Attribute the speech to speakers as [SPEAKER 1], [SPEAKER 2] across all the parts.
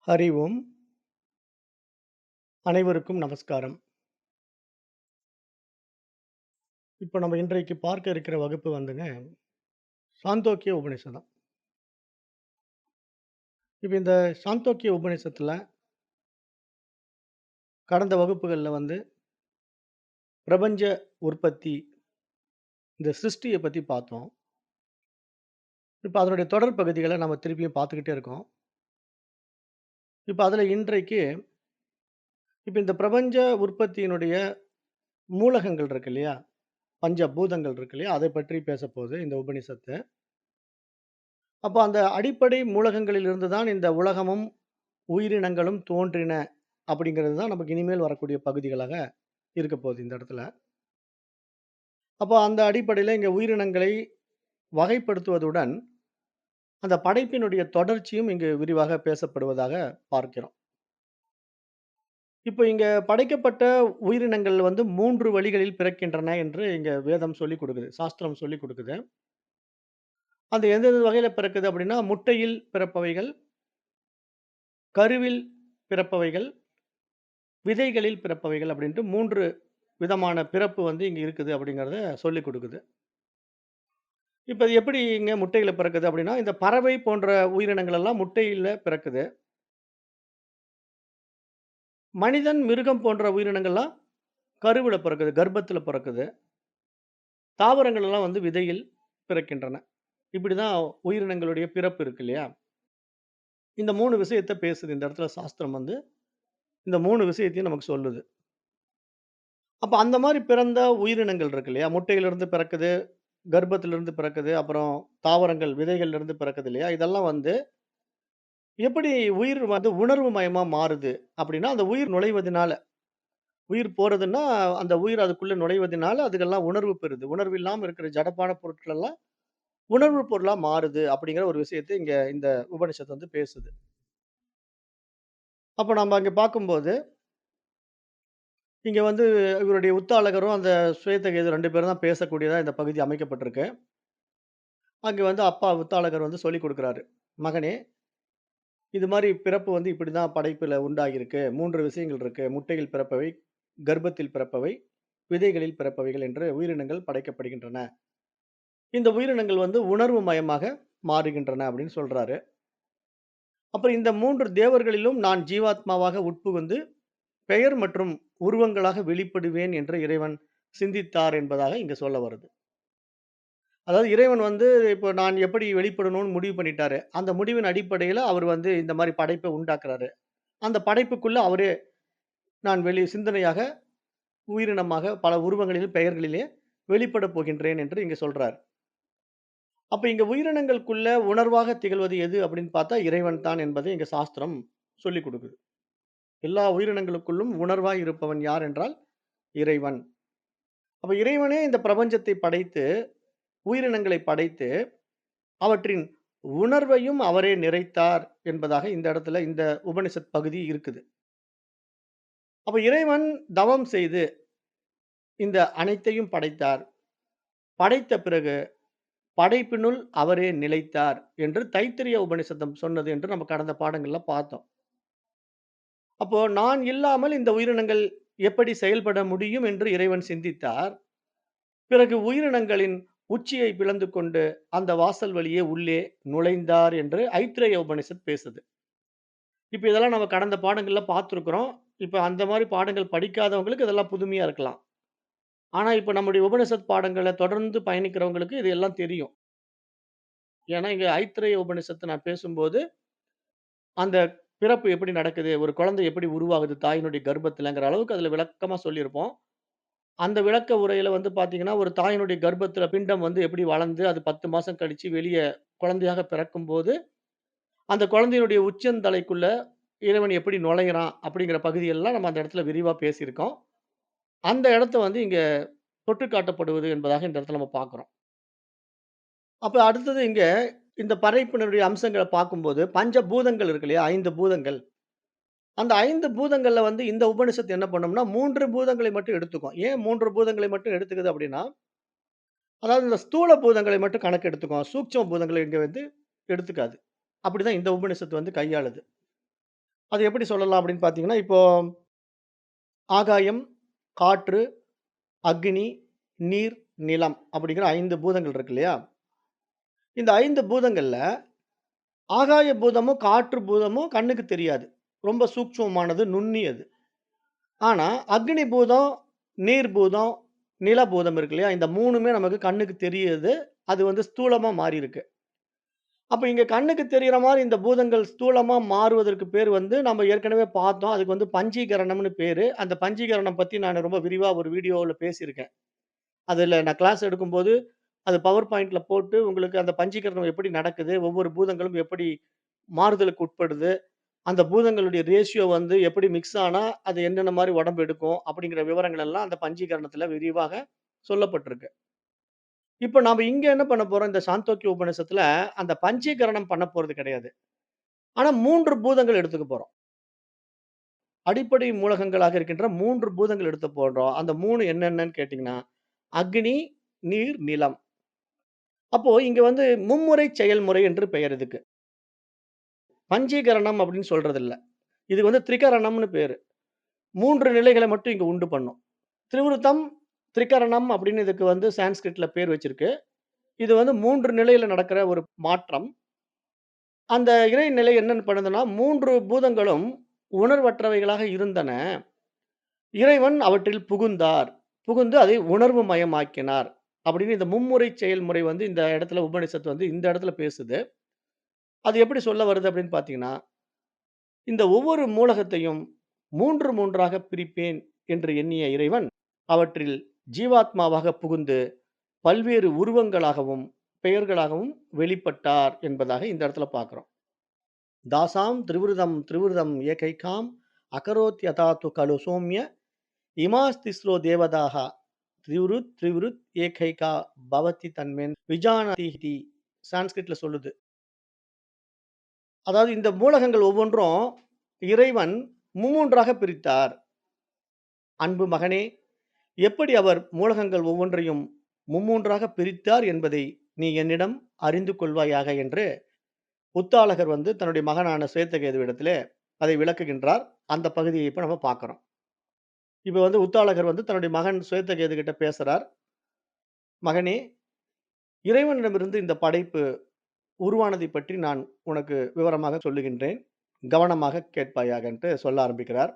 [SPEAKER 1] ஹரி ஓம். அனைவருக்கும் நமஸ்காரம். இப்போ நம்ம இன்றைக்கு பார்க்க இருக்கிற வகுப்பு வந்துங்க, சாந்தோக்கிய உபநிஷதம். இப்ப இந்த சாந்தோக்கிய உபநிஷத்துல கடந்த வகுப்புகள்ல வந்து பிரபஞ்ச உற்பத்தி, இந்த சிருஷ்டிய பத்தி பார்த்தோம். இப்ப அதனுடைய தொடர் பகுதிகள நம்ம திருப்பியும் பார்த்துக்கிட்டே இருக்கோம். இப்ப அதுல இன்றைக்கு இப்ப இந்த பிரபஞ்ச உற்பத்தியினுடைய மூலகங்கள் இருக்கு இல்லையா? பஞ்ச பூதங்கள் இருக்கு இல்லையா? அதைப் பற்றி பேசப்போகுது இந்த உபநிஷத்து. அப்ப அந்த அடிப்படை மூலகங்களிலிருந்து தான் இந்த உலகமும், உயிரினங்களும் தோன்றின அப்படிங்கிறது தான் நமக்கு இனிமேல் வரக்கூடிய பகுதிகளாக இருக்க போகுது இந்த இடத்துல. அப்போ அந்த அடிப்படையில இங்க உயிரினங்களை வகைப்படுத்துவதுடன், அந்த படைப்பினுடைய தொடர்ச்சியும் இங்கு விரிவாக பேசப்படுவதாக பார்க்கிறோம். இப்போ இங்க படைக்கப்பட்ட உயிரினங்கள் வந்து 3 வழிகளில் பிறக்கின்றன என்று இங்க வேதம் சொல்லிக் குடுக்குது. சாஸ்திரம் சொல்லிக் குடுக்குது. அது எந்தெந்த வகையில பிறக்குது அப்படின்னா, முட்டையில் பிறப்பவைகள், கருவில் பிறப்பவைகள், விதைகளில் பிறப்பவைகள் அப்படின்ட்டு 3 விதமான பிறப்பு வந்து இங்க இருக்குது அப்படிங்கிறத சொல்லிக் குடுக்குது. இப்ப இது எப்படிங்க முட்டையில பிறக்குது அப்படின்னா, இந்த பறவை போன்ற உயிரினங்கள் எல்லாம் முட்டையில பிறக்குது. மனிதன், மிருகம் போன்ற உயிரினங்கள்லாம் கருவுல பிறக்குது, கர்ப்பத்துல பிறக்குது. தாவரங்கள் எல்லாம் வந்து விதையில் பிறக்கின்றன. இப்படிதான் உயிரினங்களுடைய பிறப்பு இருக்கு இல்லையா? இந்த 3 விஷயத்த பேசுது இந்த இடத்துல சாஸ்திரம் வந்து. இந்த 3 விஷயத்தையும் நமக்கு சொல்லுது. அப்ப அந்த மாரி பிறந்த உயிரினங்கள் இருக்கு இல்லையா? முட்டையிலிருந்து பிறக்குது, கர்ப்பத்திலிருந்து பிறக்குது, அப்புறம் தாவரங்கள் விதைகள்ல இருந்து பிறக்குது இல்லையா? இதெல்லாம் வந்து எப்படி உயிர் வந்து உணர்வு மயமா மாறுது அப்படின்னா, அந்த உயிர் நுழைவதனால. உயிர் போறதுன்னா, அந்த உயிர் அதுக்குள்ள நுழைவதனால அதுக்கெல்லாம் உணர்வு பெறுது. உணர்வு இல்லாம இருக்கிற ஜடப்பான பொருட்கள் எல்லாம் உணர்வு பொருளா மாறுது அப்படிங்கிற ஒரு விஷயத்த இங்க இந்த உபனிஷத்து வந்து பேசுது. அப்ப நம்ம அங்க பார்க்கும்போது, இங்க வந்து இவருடைய உத்தாலகரும், அந்த சுவேதகேது 2 பேரும் தான் பேசக்கூடியதா இந்த பகுதி அமைக்கப்பட்டிருக்கு. அங்க வந்து அப்பா உத்தாலகர் வந்து சொல்லிக் குடுக்குறாரு. "மகனே, இது மாரி பிறப்பு வந்து இப்படிதான் படைப்பில உண்டாகியிருக்கு. 3 விஷயங்கள் இருக்கு. முட்டையில் பிறப்பவை, கர்ப்பத்தில் பிறப்பவை, விதைகளில் பிறப்பவைகள் என்று உயிரினங்கள் படைக்கப்படுகின்றன. இந்த உயிரினங்கள் வந்து உணர்வு மயமாக மாறுகின்றன" அப்படின்னு சொல்றாரு. அப்புறம் இந்த 3 தேவர்களிலும் நான் ஜீவாத்மாவாக உட்புகுந்து பெயர் மற்றும் உருவங்களாக வெளிப்படுவேன் என்று இறைவன் சிந்தித்தார் என்பதாக இங்க சொல்ல வருது. அதாவது இறைவன் வந்து இப்போ நான் எப்படி வெளிப்படணும்னு முடிவு பண்ணிட்டாரு. அந்த முடிவின் அடிப்படையில அவர் வந்து இந்த மாரி படைப்ப உண்டாக்குறாரு. அந்த படைப்புக்குள்ள அவரே நான் சிந்தனையாக, உயிரினமாக பல உருவங்களிலும், பெயர்களிலே வெளிப்படப் போகின்றேன் என்று இங்க சொல்றார். அப்ப இங்க உயிரினங்களுக்குள்ள உணர்வாக திகழ்வது எது அப்படின்னு பார்த்தா இறைவன் தான் என்பதை இங்க சாஸ்திரம் சொல்லிக் குடுக்குது. எல்லா உயிரினங்களுக்குள்ளும் உணர்வாய் இருப்பவன் யார் என்றால் இறைவன். அப்ப இறைவனே இந்த பிரபஞ்சத்தை படைத்து, உயிரினங்களை படைத்து, அவற்றின் உணர்வையும் அவரே நிறைத்தார் என்பதாக இந்த இடத்துல இந்த உபனிஷத் பகுதி இருக்குது. அப்ப இறைவன் தவம் செய்து இந்த அனைத்தையும் படைத்தார். படைத்த பிறகு படைப்பினுள் அவரே நிலைத்தார் என்று தைத்திரிய உபனிஷதம் சொன்னது என்று நம்ம கடந்த பாடங்கள்ல பார்த்தோம். அப்போ நான் இல்லாமல் இந்த உயிரினங்கள் எப்படி செயல்பட முடியும் என்று இறைவன் சிந்தித்தார். பிறகு உயிரினங்களின் உச்சியை பிளந்து கொண்டு அந்த வாசல் வழியே உள்ளே நுழைந்தார் என்று ஐத்திரேய உபனிஷத் பேசுது. இப்ப இதெல்லாம் நம்ம கடந்த பாடங்கள்ல பார்த்திருக்கிறோம். இப்ப அந்த மாரி பாடங்கள் படிக்காதவங்களுக்கு இதெல்லாம் புதுமையா இருக்கலாம். ஆனா, இப்ப நம்முடைய உபனிஷத் பாடங்கள தொடர்ந்து பயணிக்கிறவங்களுக்கு இது எல்லாம் தெரியும். ஏன்னா, இங்க ஐத்திரேய உபனிஷத்த நான் பேசும்போது, அந்த பிறப்பு எப்படி நடக்குது? ஒரு குழந்தை எப்படி உருவாகுது தாயினுடைய கர்ப்பத்திலங்கிற அளவுக்கு அதுல விளக்கமா சொல்லியிருப்போம். அந்த விளக்க உரையில வந்து பார்த்தீங்கன்னா, ஒரு தாயினுடைய கர்ப்பத்தில பிண்டம் வந்து எப்படி வளர்ந்து, அது 10 மாசம் கழிச்சு வெளிய குழந்தையாக பிறக்கும்போது, அந்த குழந்தையினுடைய உச்சந்தலைக்குள்ள இறைவன் எப்படி நுழையிறான்? அப்படிங்கிற பகுதியெல்லாம் நம்ம அந்த இடத்துல விரிவா பேசியிருக்கோம். அந்த இடத்த வந்து இங்க தொட்டு காட்டப்படுவது என்பதாக இந்த இடத்துல நம்ம பார்க்கிறோம். அப்ப அடுத்தது இங்க இந்த படைப்பினுடைய அம்சங்கள பார்க்கும்போது, பஞ்ச பூதங்கள் இருக்கு இல்லையா? 5 பூதங்கள். அந்த 5 பூதங்கள்ல வந்து இந்த உபனிஷத்து என்ன பண்ணும்னா, 3 பூதங்களை மட்டும் எடுத்துக்கும். ஏன் 3 பூதங்களை மட்டும் எடுத்துக்குது அப்படின்னா, அதாவது இந்த ஸ்தூல பூதங்களை மட்டும் கணக்கு எடுத்துக்கும். சூட்சும பூதங்களை இங்க வந்து எடுத்துக்காது. அப்படிதான் இந்த உபனிஷத்து வந்து கையாளுது. அது எப்படி சொல்லலாம் அப்படின்னு பார்த்தீங்கன்னா, இப்போ ஆகாயம், காற்று, அக்னி, நீர், நிலம் அப்படிங்கிற 5 பூதங்கள் இருக்கு இல்லையா? இந்த 5 பூதங்கள்ல ஆகாய பூதமும், காற்று பூதமும் கண்ணுக்கு தெரியாது. ரொம்ப சூட்சுமமானது, நுண்ணியது. ஆனா, அக்னி பூதம், நீர் பூதம், நில பூதம் இருக்கு இல்லையா? இந்த 3மே நமக்கு கண்ணுக்கு தெரியுது. அது வந்து ஸ்தூலமா மாறியிருக்கு. அப்ப இங்க கண்ணுக்கு தெரியிற மாரி இந்த பூதங்கள் ஸ்தூலமா மாறுவதற்கு பேர் வந்து நம்ம ஏற்கனவே பார்த்தோம். அதுக்கு வந்து பஞ்சீகரணம்னு பேரு. அந்த பஞ்சீகரணம் பத்தி நானு ரொம்ப விரிவா ஒரு வீடியோவுல பேசியிருக்கேன். அதுல நான் கிளாஸ் எடுக்கும்போது, அது பவர் பாயிண்ட்ல போட்டு உங்களுக்கு அந்த பஞ்சீகரணம் எப்படி நடக்குது? ஒவ்வொரு பூதங்களும் எப்படி மாறுதலுக்கு உட்படுது? அந்த பூதங்களுடைய ரேஷியோ வந்து எப்படி மிக்ஸ் ஆனா, அது என்னென்ன மாரி உடம்பு எடுக்கும்? அப்படிங்கிற விவரங்கள் எல்லாம் அந்த பஞ்சீகரணத்துல விரிவாக சொல்லப்பட்டிருக்கு. இப்ப நாம இங்க என்ன பண்ண போறோம்? இந்த சாந்தோக்கிய உபநிஷத்துல அந்த பஞ்சீகரணம் பண்ண போறது கிடையாது. ஆனா 3 பூதங்கள் எடுத்துக்க போறோம். அடிப்படை மூலகங்களாக இருக்கின்ற 3 பூதங்கள் எடுத்து போடுறோம். அந்த 3 என்னென்னன்னு கேட்டீங்கன்னா, அக்னி, நீர், நிலம். அப்போ இங்க வந்து மும்முறை செயல்முறை என்று பெயர் இதுக்கு. பஞ்சீகரணம் அப்படின்னு சொல்றது இல்ல. இதுக்கு வந்து திரிகரணம்னு பேரு. 3 நிலைகள மட்டும் இங்க உண்டு பண்ணும். திரிவிருத்தம், திரிகரணம் அப்படின்னு இதுக்கு வந்து சான்ஸ்கிரிட்ல பேர் வச்சிருக்கு. இது வந்து 3 நிலையில நடக்கிற ஒரு மாற்றம். அந்த இறைநிலை என்னன்னு பண்ணுதுன்னா, 3 பூதங்களும் உணர்வற்றவைகளாக இருந்தன. இறைவன் அவற்றில் புகுந்தார். புகுந்து அதை உணர்வு மயமாக்கினார். அப்படின்னு இந்த மும்முறை செயல்முறை வந்து இந்த இடத்துல உபனிஷத்து வந்து இந்த இடத்துல பேசுது. அது எப்படி சொல்ல வருது அப்படின்னு பார்த்தீங்கன்னா, இந்த ஒவ்வொரு மூலகத்தையும் 3 3ஆக பிரிப்பேன் என்று எண்ணிய இறைவன், அவற்றில் ஜீவாத்மாவாக புகுந்து பல்வேறு உருவங்களாகவும், பெயர்களாகவும் வெளிப்பட்டார் என்பதாக இந்த இடத்துல பார்க்கிறோம். தாசாம் திரிவிருதம் திரிவிருதம் ஏகைகாம் அகரோத்யதாத்து கலு சோம்ய இமாஸ்திஸ்ரோ தேவதாக திரிவுருத் திரிவுருத் ஏகைகா பவதி தன்மேன் விஜானதி சான்ஸ்கிரிட்ல சொல்லுது. அதாவது இந்த மூலகங்கள் ஒவ்வொன்றும் இறைவன் மும்மூன்றாக பிரித்தார். அன்பு மகனே, எப்படி அவர் மூலகங்கள் ஒவ்வொன்றையும் மும்மூன்றாக பிரித்தார் என்பதை நீ என்னிடம் அறிந்து கொள்வாயாக என்று புத்தாளகர் வந்து தன்னுடைய மகனான சுவேத்தகேதுவிடத்திலே அதை விளக்குகின்றார். அந்த பகுதியை இப்ப நம்ம பார்க்கிறோம். இப்ப வந்து உத்தாளகர் வந்து தன்னுடைய மகன் சுவேத்தகேது கிட்ட பேசுறார். மகனே, இறைவனிடமிருந்து இந்த படைப்பு உருவானதைப் பற்றி நான் உனக்கு விவரமாக சொல்லுகின்றேன். கவனமாக கேட்பாயாகன்ட்டு சொல்ல ஆரம்பிக்கிறார்.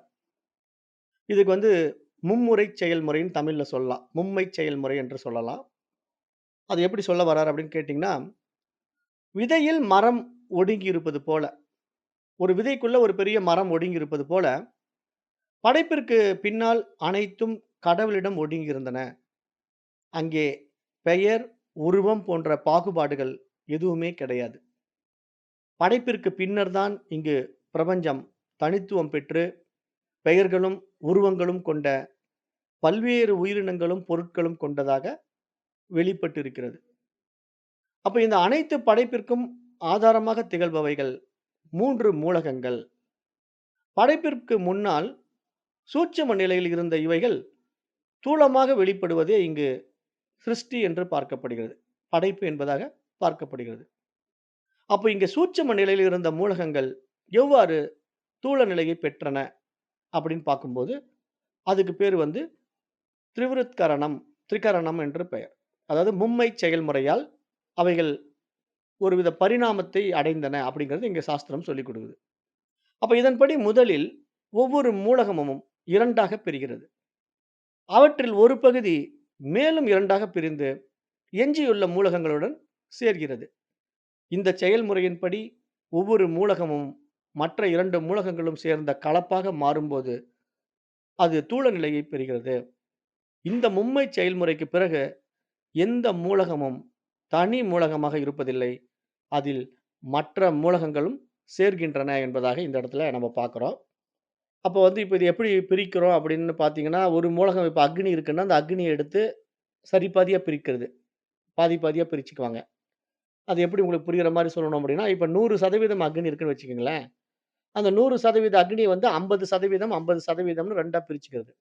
[SPEAKER 1] இதுக்கு வந்து மும்முறை செயல்முறைன்னு தமிழ்ல சொல்லலாம். மும்மை செயல்முறை என்று சொல்லலாம். அது எப்படி சொல்ல வர்றார் அப்படின்னு கேட்டீங்கன்னா, விதையில் மரம் ஒடுங்கி இருப்பது போல, ஒரு விதைக்குள்ள ஒரு பெரிய மரம் ஒடுங்கி இருப்பது போல, படைப்பிற்கு பின்னால் அனைத்தும் கடவுளிடம் ஒடுங்கியிருந்தன. அங்கே பெயர், உருவம் போன்ற பாகுபாடுகள் எதுவுமே கிடையாது. படைப்பிற்கு பின்னர் தான் இங்கு பிரபஞ்சம் தனித்துவம் பெற்று பெயர்களும், உருவங்களும் கொண்ட பல்வேறு உயிரினங்களும், பொருட்களும் கொண்டதாக வெளிப்பட்டிருக்கிறது. அப்ப இந்த அனைத்து படைப்பிற்கும் ஆதாரமாக திகழ்பவைகள் 3 மூலகங்கள். படைப்பிற்கு முன்னால் சூட்சும நிலையில் இருந்த இவைகள் ஸ்தூலமாக வெளிப்படுவதே இங்கு சிருஷ்டி என்று பார்க்கப்படுகிறது. படைப்பு என்பதாக பார்க்கப்படுகிறது. அப்ப இங்க சூட்சும நிலையில் இருந்த மூலகங்கள் எவ்வாறு ஸ்தூல நிலையை பெற்றன அப்படின்னு பார்க்கும்போது, அதுக்கு பேரு வந்து திரிவிருத்கரணம், திரிகரணம் என்று பெயர். அதாவது மும்மை செயல்முறையால் அவைகள் ஒருவித பரிணாமத்தை அடைந்தன அப்படிங்கிறது இங்க சாஸ்திரம் சொல்லிக் குடுக்குது. அப்ப இதன்படி முதலில் ஒவ்வொரு மூலகமும் 2ஆக பிரிகிறது. அவற்றில் ஒரு பகுதி மேலும் 2ஆக பிரிந்து எஞ்சியுள்ள மூலகங்களுடன் சேர்கிறது. இந்த செயல்முறையின்படி ஒவ்வொரு மூலகமும் மற்ற 2 மூலகங்களும் சேர்ந்த கலப்பாக மாறும்போது, அது தூல நிலையை பெறுகிறது. இந்த மும்மை செயல்முறைக்கு பிறகு எந்த மூலகமும் தனி மூலகமாக இருப்பதில்லை. அதில் மற்ற மூலகங்களும் சேர்கின்றன என்பதாக இந்த இடத்துல நம்ம பார்க்கிறோம். அப்போ வந்து இப்ப இது எப்படி பிரிக்கிறோம் அப்படின்னு பார்த்தீங்கன்னா, ஒரு மூலகம் இப்ப அக்னி இருக்குன்னா, அந்த அக்னிய எடுத்து சரி பாதியா பிரிக்கிறது. பாதி பாதியா பிரிச்சுக்குவாங்க. அது எப்படி உங்களுக்கு புரியிற மாரி சொல்லணும் அப்படின்னா, இப்ப 100% அக்னி இருக்குன்னு வச்சுக்கங்களேன். அந்த 100% அக்னிய வந்து 50%, 50%ன்னு 2ஆ பிரிச்சுக்கிறது.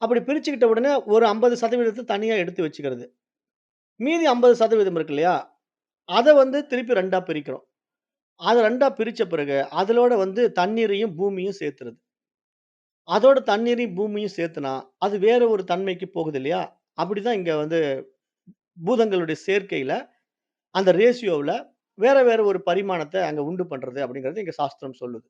[SPEAKER 1] அப்படி பிரிச்சுக்கிட்ட உடனே ஒரு 50% தனியா எடுத்து வச்சுக்கிறது. மீதி 50% இருக்கு இல்லையா? அத வந்து திருப்பி 2ஆ பிரிக்கிறோம். அத 2ஆ பிரிச்ச பிறகு, அதிலோட வந்து தண்ணீரையும், பூமியும் சேர்த்துருது. அதோட தண்ணீரையும், பூமியும் சேர்த்துனா, அது வேற ஒரு தன்மைக்கு போகுது இல்லையா? அப்படிதான் இங்க வந்து பூதங்களுடைய சேர்க்கையில, அந்த ரேஷியோவுல வேற வேற ஒரு பரிமாணத்த அங்க உண்டு பண்றது அப்படிங்கிறது எங்க சாஸ்திரம் சொல்லுது.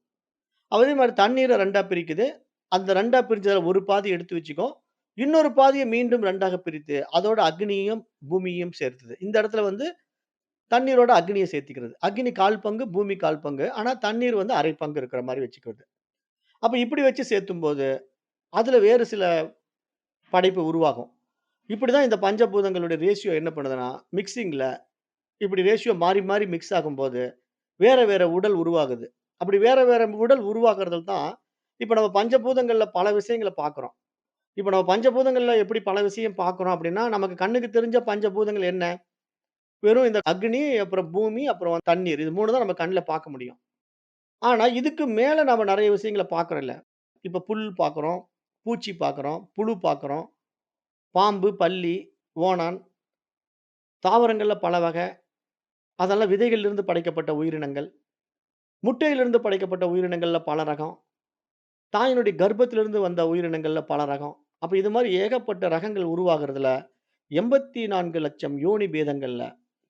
[SPEAKER 1] அதே மாரி தண்ணீர 2ஆ பிரிக்குது. அந்த 2ஆ பிரிச்சதுல ஒரு பாதி எடுத்து வச்சுக்கும். இன்னொரு பாதிய மீண்டும் 2ஆக பிரித்து, அதோட அக்னியையும், பூமியையும் சேர்த்தது. இந்த இடத்துல வந்து தண்ணீரோட அக்னிய சேர்த்துக்கிறது. அக்னி 1/4 பங்கு, பூமி 1/4 பங்கு. ஆனா தண்ணீர் வந்து 1/2 பங்கு இருக்கிற மாரி வச்சுக்கிறது. அப்ப இப்படி வச்சு சேர்த்தும்போது, அதுல வேறு சில படைப்பு உருவாகும். இப்படிதான் இந்த பஞ்சபூதங்களுடைய ரேஷியோ என்ன பண்ணுதுன்னா, மிக்ஸிங்ல இப்படி ரேஷியோ மாறி மாறி மிக்ஸ் ஆகும்போது, வேற வேற உடல் உருவாகுது. அப்படி வேற வேற உடல் உருவாகுறதுல தான், இப்ப நம்ம பஞ்சபூதங்கள்ல பல விஷயங்கள பார்க்குறோம். இப்ப நம்ம பஞ்சபூதங்கள்ல எப்படி பல விஷயம் பார்க்குறோம் அப்படின்னா, நமக்கு கண்ணுக்கு தெரிஞ்ச பஞ்சபூதங்கள் என்ன? வெறும் இந்த அக்னி, அப்புறம் பூமி, அப்புறம் தண்ணீர். இது 3 தான் நம்ம கண்ல பார்க்க முடியும். ஆனா, இதுக்கு மேல நாம நெறைய விஷயங்கள பார்க்குறோம்ல. இப்ப புல் பார்க்குறோம், பூச்சி பார்க்குறோம், புழு பார்க்குறோம், பாம்பு, பல்லி, ஓணான், தாவரங்கள்ல பல வகை. அதெல்லாம் விதைகளிலிருந்து படைக்கப்பட்ட உயிரினங்கள். முட்டையிலிருந்து படைக்கப்பட்ட உயிரினங்கள்ல பல ரகம். தாயினுடைய கர்ப்பத்திலிருந்து வந்த உயிரினங்கள்ல பல ரகம். அப்ப இது மாரி ஏகப்பட்ட ரகங்கள் உருவாகுறதுல 84,00,000 யோனி பேதங்கள்ல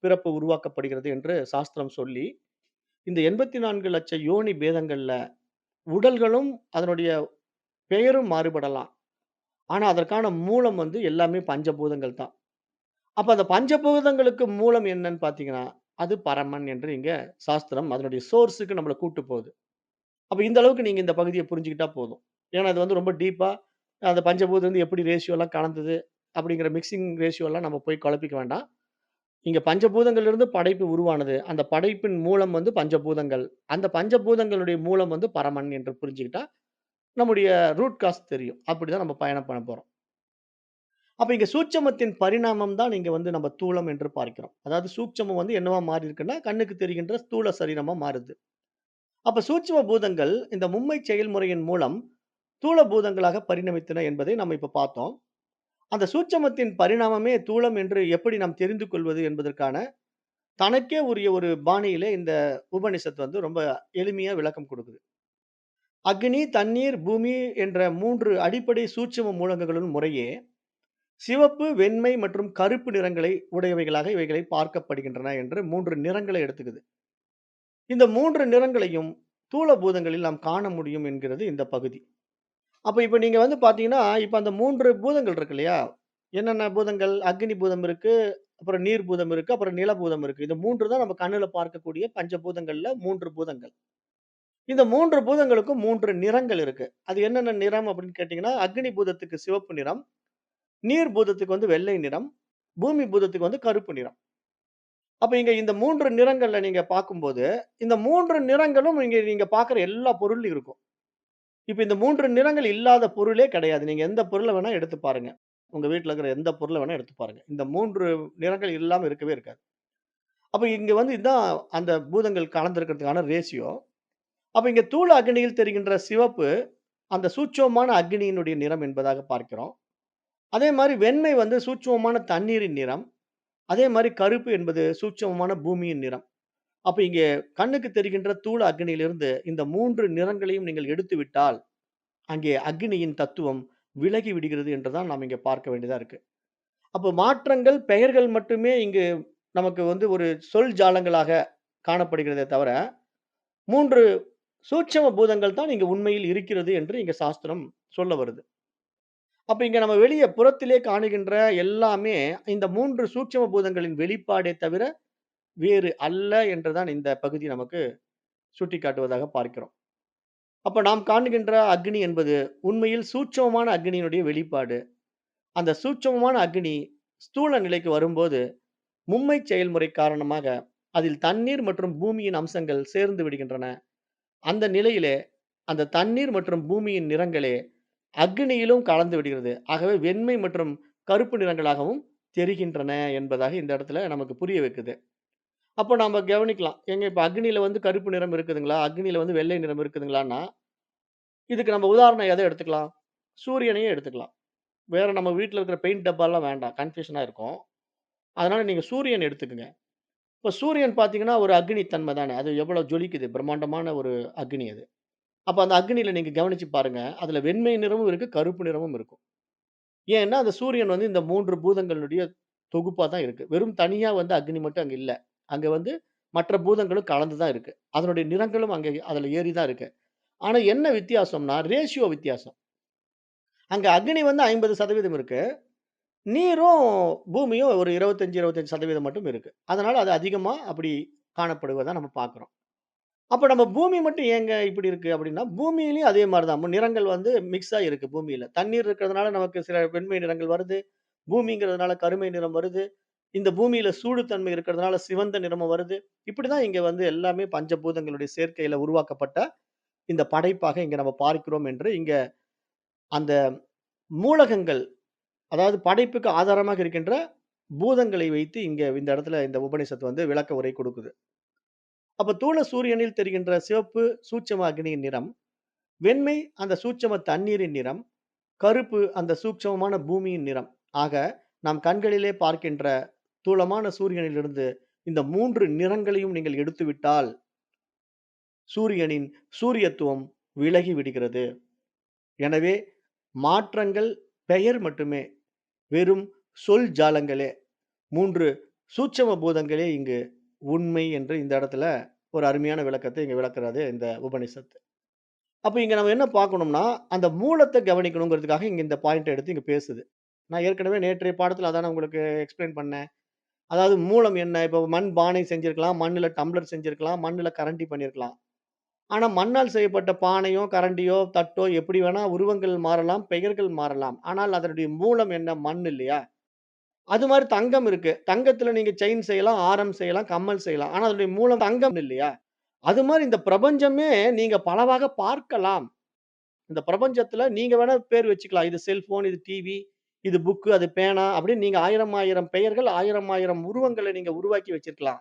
[SPEAKER 1] பிறப்பு உருவாக்கப்படுகிறது என்று சாஸ்திரம் சொல்லி, இந்த 84,00,000 யோனி பேதங்கள்ல உடல்களும், அதனுடைய பெயரும் மாறுபடலாம். ஆனா, அதற்கான மூலம் வந்து எல்லாமே பஞ்சபூதங்கள் தான். அப்ப அந்த பஞ்சபூதங்களுக்கு மூலம் என்னன்னு பார்த்தீங்கன்னா, அது பரமன் என்று இங்க சாஸ்திரம் அதனுடைய சோர்ஸ்க்கு நம்மள கூட்டு போகுது. அப்ப இந்த அளவுக்கு நீங்க இந்த பகுதிய புரிஞ்சுக்கிட்டா போதும். ஏன்னா, அது வந்து ரொம்ப டீப்பா அந்த பஞ்சபூதம் வந்து எப்படி ரேஷியோலாம் கலந்தது அப்படிங்கிற மிக்ஸிங் ரேஷியோலாம் நம்ம போய் குழப்பிக்க வேண்டாம். இங்க பஞ்சபூதங்களிலிருந்து படைப்பு உருவானது. அந்த படைப்பின் மூலம் வந்து பஞ்சபூதங்கள். அந்த பஞ்சபூதங்களுடைய மூலம் வந்து பரமன் என்று புரிஞ்சுக்கிட்டா, நம்முடைய ரூட் காஸ் தெரியும். அப்படிதான் நம்ம பயணம் பண்ண போறோம். அப்ப இங்க சூட்சுமத்தின் பரிணாமம் தான் இங்க வந்து நம்ம தூலம் என்று பார்க்கிறோம். அதாவது சூட்சுமம் வந்து என்னவா மாறியிருக்குன்னா, கண்ணுக்கு தெரிகின்ற ஸ்தூல சரீரமா மாறுது. அப்ப சூட்சும பூதங்கள் இந்த மும்மை செயல்முறையின் மூலம் தூல பூதங்களாக பரிணமித்தன என்பதை நம்ம இப்ப பார்த்தோம். அந்த சூட்சுமத்தின் பரிணாமமே தூலம் என்று எப்படி நாம் தெரிந்து கொள்வது என்பதற்கான தனக்கே உரிய ஒரு பாணியிலே இந்த உபனிஷத் வந்து ரொம்ப எளிமையா விளக்கம் குடுக்குது. அக்னி, தண்ணீர், பூமி என்ற 3 அடிப்படை சூட்சும மூலகங்களும் முறையே சிவப்பு, வெண்மை மற்றும் கருப்பு நிறங்களை உடையவைகளாக இவைகளை பார்க்கப்படுகின்றன என்று 3 நிறங்களை எடுத்துக்குது. இந்த 3 நிறங்களையும் தூல பூதங்களில் நாம் காண முடியும் என்கிறது இந்த பகுதி. இப்ப நீங்க வந்து பார்த்தீங்கன்னா, இப்ப அந்த 3 பூதங்கள் இருக்கு இல்லையா? என்னென்ன பூதங்கள்? அக்னி பூதம் இருக்கு, அப்புறம் நீர் பூதம் இருக்கு, அப்புறம் நில பூதம் இருக்கு. இந்த 3 தான் நம்ம கண்ணுல பார்க்கக்கூடிய பஞ்சபூதங்கள்ல 3 பூதங்கள். இந்த 3 பூதங்களுக்கும் 3 நிறங்கள் இருக்கு. அது என்னென்ன நிறம் அப்படின்னு கேட்டீங்கன்னா, அக்னி பூதத்துக்கு சிவப்பு நிறம், நீர் பூதத்துக்கு வந்து வெள்ளை நிறம், பூமி பூதத்துக்கு வந்து கருப்பு நிறம். அப்ப இங்க இந்த 3 நிறங்கள்ல நீங்க பார்க்கும்போது, இந்த 3 நிறங்களும் இங்க நீங்க பார்க்குற எல்லா பொருள்லயும் இருக்கும். இப்ப இந்த 3 நிறங்கள் இல்லாத பொருளே கிடையாது. நீங்க எந்த பொருள வேணா எடுத்து பாருங்க. உங்க வீட்ல இருக்கிற எந்த பொருள வேணா எடுத்து பாருங்க. இந்த 3 நிறங்கள் இல்லாம இருக்கவே இருக்காது. அப்ப இங்க வந்து இதான் அந்த பூதங்கள் கலந்திருக்கிறதுக்கான ரேஷியோ. அப்ப இங்க தூள அக்னியில் தெரிகின்ற சிவப்பு, அந்த சூட்சுமமான அக்னியினுடைய நிறம் என்பதாக பார்க்கிறோம். அதே மாரி வெண்மை வந்து சூட்சுமமான தண்ணீரின் நிறம். அதே மாரி கருப்பு என்பது சூட்சுமமான பூமியின் நிறம். அப்ப இங்கே கண்ணுக்கு தெரிகின்ற தூள அக்னியிலிருந்து இந்த 3 நிறங்களையும் நீங்கள் எடுத்துவிட்டால், அங்கே அக்னியின் தத்துவம் விலகி விடுகிறது என்று தான் நாம் இங்க பார்க்க வேண்டியதா இருக்கு. அப்போ மாற்றங்கள், பெயர்கள் மட்டுமே இங்கு நமக்கு வந்து ஒரு சொல் ஜாலங்களாக காணப்படுகிறதே தவிர, 3 சூட்சும பூதங்கள் தான் இங்க உண்மையில் இருக்கிறது என்று இங்க சாஸ்திரம் சொல்ல வருது. அப்ப இங்க நம்ம வெளிய புறத்திலே காணுகின்ற எல்லாமே இந்த 3 சூட்சும பூதங்களின் வெளிப்பாடே தவிர வேறு அல்ல என்று தான் இந்த பகுதி நமக்கு சுட்டிக்காட்டுவதாக பார்க்கிறோம். அப்ப நாம் காணுகின்ற அக்னி என்பது உண்மையில் சூட்சுமமான அக்னியினுடைய வெளிப்பாடு. அந்த சூட்சுமமான அக்னி ஸ்தூல நிலைக்கு வரும்போது, மும்மை செயல்முறை காரணமாக அதில் தண்ணீர் மற்றும் பூமியின் அம்சங்கள் சேர்ந்து விடுகின்றன. அந்த நிலையிலே அந்த தண்ணீர் மற்றும் பூமியின் நிறங்களே அக்னியிலும் கலந்து விடுகிறது. ஆகவே வெண்மை மற்றும் கருப்பு நிறங்களாகவும் தெரிகின்றன என்பதாக இந்த இடத்துல நமக்கு புரிய வைக்குது. அப்ப நாம கவனிக்கலாம். ஏங்க இப்ப அக்னியில வந்து கருப்பு நிறம் இருக்குதுங்களா? அக்னியில வந்து வெள்ளை நிறம் இருக்குதுங்களான்னா, இதுக்கு நம்ம உதாரணம் எத எடுத்துக்கலாம்? சூரியனையே எடுத்துக்கலாம். வேற நம்ம வீட்ல இருக்கிற பெயிண்ட் டப்பாலாம் வேண்டாம். கன்ஃப்யூஷனா இருக்கும். அதனால நீங்க சூரியன் எடுத்துக்கங்க. இப்ப சூரியன் பார்த்தீங்கன்னா, ஒரு அக்னி தன்மை தானே. அது எவ்வளோ ஜொலிக்குது. பிரம்மாண்டமான ஒரு அக்னி அது. அப்ப அந்த அக்னியில நீங்க கவனிச்சு பாருங்க. அதுல வெண்மை நிறமும் இருக்கு, கருப்பு நிறமும் இருக்கும். ஏன்னா, அந்த சூரியன் வந்து இந்த 3 பூதங்களுடைய தொகுப்பா தான் இருக்கு. வெறும் தனியா வந்து அக்னி மட்டும் அங்க இல்ல. அங்க வந்து மற்ற பூதங்களும் கலந்து தான் இருக்கு. அதனுடைய நிறங்களும் அங்க அதுல ஏறி தான் இருக்கு. ஆனா என்ன வித்தியாசம்னா, ரேஷியோ வித்தியாசம். அங்க அக்னி வந்து 50% இருக்கு. நீரும், பூமியும் ஒரு 25, 25% மட்டும் இருக்கு. அதனால அது அதிகமா அப்படி காணப்படுவதா நம்ம பார்க்கிறோம். அப்ப நம்ம பூமி மட்டும் ஏங்க இப்படி இருக்கு அப்படின்னா, பூமியிலயும் அதே மாரி தான். நிறங்கள் வந்து மிக்ஸ் ஆயிருக்கு பூமியில. தண்ணீர் இருக்கிறதுனால நமக்கு சில வெண்மை நிறங்கள் வருது. பூமிங்கிறதுனால கருமை நிறம் வருது. இந்த பூமியில சூடுத்தன்மை இருக்கிறதுனால சிவந்த நிறமும் வருது. இப்படிதான் இங்க வந்து எல்லாமே பஞ்சபூதங்களுடைய சேர்க்கையில உருவாக்கப்பட்ட இந்த படைப்பாக இங்க நம்ம பார்க்கிறோம் என்று இங்க அந்த மூலகங்கள், அதாவது படைப்புக்கு ஆதாரமாக இருக்கின்ற பூதங்களை வைத்து இங்க இந்த இடத்துல இந்த உபநிஷத்து வந்து விளக்க உரை கொடுக்குது. அப்ப தூல சூரியனில் தெரிகின்ற சிவப்பு சூட்சும அக்னியின் நிறம், வெண்மை அந்த சூட்சும தண்ணீரின் நிறம், கருப்பு அந்த சூட்சுமமான பூமியின் நிறம். ஆக நாம் கண்களிலே பார்க்கின்ற தூலமான சூரியனிலிருந்து இந்த 3 நிறங்களையும் நீங்கள் எடுத்துவிட்டால், சூரியனின் சூரியத்துவம் விலகி விடுகிறது. எனவே மாற்றங்கள் பெயர் மட்டுமே. வெறும் சொல் ஜாலங்களே. 3 சூட்சும பூதங்களே இங்கு உண்மை என்று இந்த இடத்துல ஒரு அருமையான விளக்கத்தை இங்க விளக்குறது இந்த உபனிஷத்து. அப்ப இங்க நம்ம என்ன பார்க்கணும்னா, அந்த மூலத்த கவனிக்கணுங்கிறதுக்காக இங்க இந்த பாயிண்ட்ட எடுத்து இங்க பேசுது. நான் ஏற்கனவே நேற்றைய பாடத்துல அதானே உங்களுக்கு எக்ஸ்ப்ளைன் பண்ணேன். அதாவது மூலம் என்ன? இப்போ மண் பானை செஞ்சிருக்கலாம், மண்ணுல டம்ளர் செஞ்சிருக்கலாம், மண்ணுல கரண்டி பண்ணியிருக்கலாம். ஆனா மண்ணால் செய்யப்பட்ட பானையோ, கரண்டியோ, தட்டோ எப்படி வேணா உருவங்கள் மாறலாம், பெயர்கள் மாறலாம். ஆனால் அதனுடைய மூலம் என்ன? மண் இல்லையா? அது மாரி தங்கம் இருக்கு. தங்கத்துல நீங்க செயின் செய்யலாம், ஆரம் செய்யலாம், கம்மல் செய்யலாம். ஆனா அதனுடைய மூலம் தங்கம் இல்லையா? அது மாரி இந்த பிரபஞ்சமே நீங்க பலவாக பார்க்கலாம். இந்த பிரபஞ்சத்துல நீங்க வேணா பேர் வச்சுக்கலாம். இது செல்போன், இது டிவி, இது புக்கு, அது பேனா அப்படின்னு நீங்க 1000 1000 பெயர்கள், 1000 1000 உருவங்கள நீங்க உருவாக்கி வச்சிருக்கலாம்.